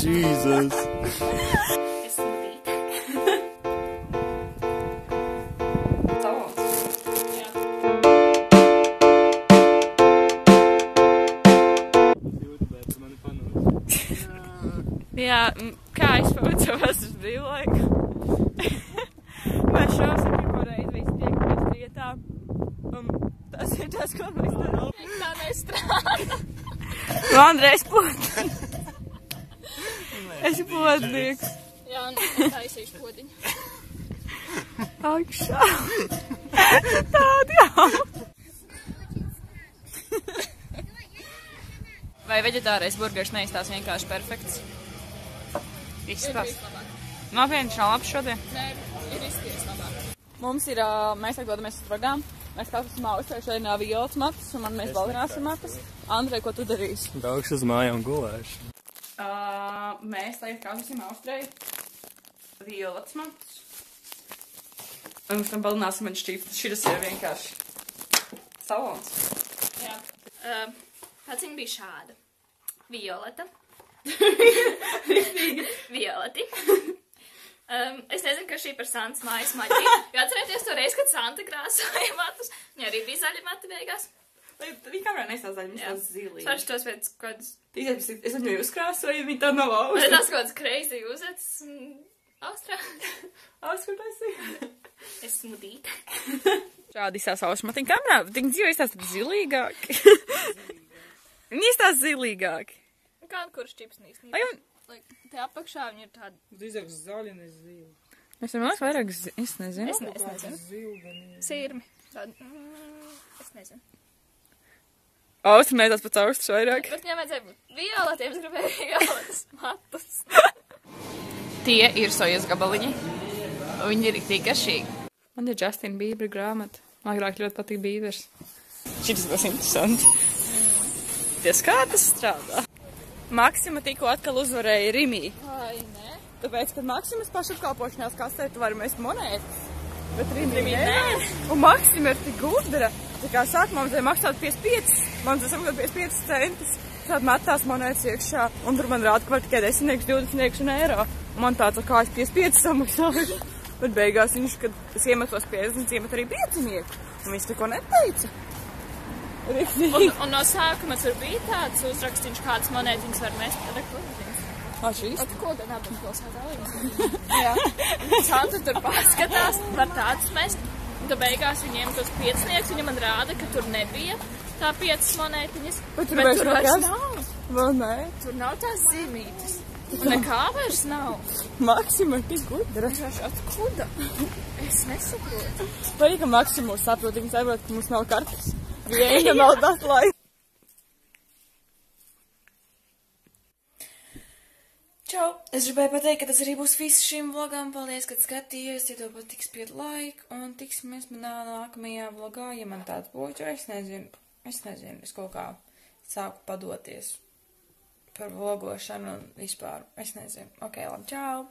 Jesus. Es smoothie. Jā, kā es pavacos uz brīvlaiku? Mēs šausim pirmo reizi visi tiekamies vietā. Tas ir tas, ko mēs darām. Tā nestrādā. Andrejs Potnieks. Esi potnieks. Jā, un es taisīšu podiņu. Augšā. Tādi jau. Vai veģetārais burgers neizstās vienkārši perfekts? Izskatās. Nopietni, šā labs šodien? Nē, ir izskatās labāk. Mums ir, mēs tagad dodamies uz vagām. Mēs katrs esam Austrē, šodien Violas matas, un man mēs balināsim matas. Andrej, ko tu darīsi? Braukšu uz mājām gulēšu. Mēs tagad katrs esam Austrē, Violas matas. Un mums tam balināsim man šķīst, šitas ir vienkārši salons. Jā. Paciņa bija šāda. Violeta. Violeti. Es nezinu, ka šī par Santas mājas maģiju. Jo atcerēties to reizi, kad Santa krāsoja matus. Viņa arī bija zaļa mati beigās. Viņa kamerā neizstās zaļa, viņa izstās zilī. Svarši tos pēc kādas... Es viņu uzkrāsoju, viņa tā nav austa. Tas kāds crazy uzets. Austrā. Austrā taisīja. Es smudīta. Šādi izstās austa matiņa kamerā. Viņa dzīvo izstās zilīgāki. Viņa izstās zilīgāki. Kāda kurš čips nīsnīt? Te apakšā viņi ir tādi... Drīzāk zaļi, ne zili. Mēs varam vairāk, es nezinu. Es nezinu. Sirmi. Es nezinu. Austrum neitās pēc austras vairāk. Bet viņam vajadzēja būt violetiem, es gribēju violetas matus. Tie ir sojas gabaliņi. Viņi ir tik garšīgi. Man ir Justin Bieber grāmata. Man agrāk ļoti patīk Biebers. Šis būs interesanti. Ties kā tas strādā? Maksima tikko atkal uzvarēja Rimī. Ai, nē. Tāpēc, kad Maksimas pašapkalpošanās kastē tu vari mest monētas. Bet Rimī nē. Un Maksima ir tik gudra. Tā kā sākumā mums maksāt 55. Man tas samaksāt 55 centus. Tātad met tās monētas iekšā. Un tur man rāda, ka var tikai 10, 20 un eiro. Un man tāds, kā es 55 samaksāju. Bet beigās viņš, kad es iemetos 50, iemet arī 5. Un viņš tikko neteica. Un no sākuma tur bija tāds uzrakstīns, kādas monētiņas var mest. Šīs? Ko tad abam pilsētā līdz? Jā. Santa tur paskatās, var tādus mest. Un tad beigās viņiem tos 5, viņa man rāda, ka tur nebija tā 5 monētiņas. Bet tur vairs nav. Vēl nē. Tur nav tās zīmītes. Un nekā vairs nav. Maksima ir tik gudra. Vienkārši atkuda. Es nesaprotu. Vai, ka Maksima mūs saprot, viņa saprot, ka mums nav kartes. Viena vēl datlai. Čau! Es gribēju pateikt, ka tas arī būs viss šim vlogam. Paldies, kad skatījos, ja tev patiks piet laiku. Un tiksimies manā nākamajā vlogā, ja man tāds būtu. Es nezinu. Es kaut kā sāku padoties par vlogošanu un vispār. Es nezinu. Ok, labi, čau!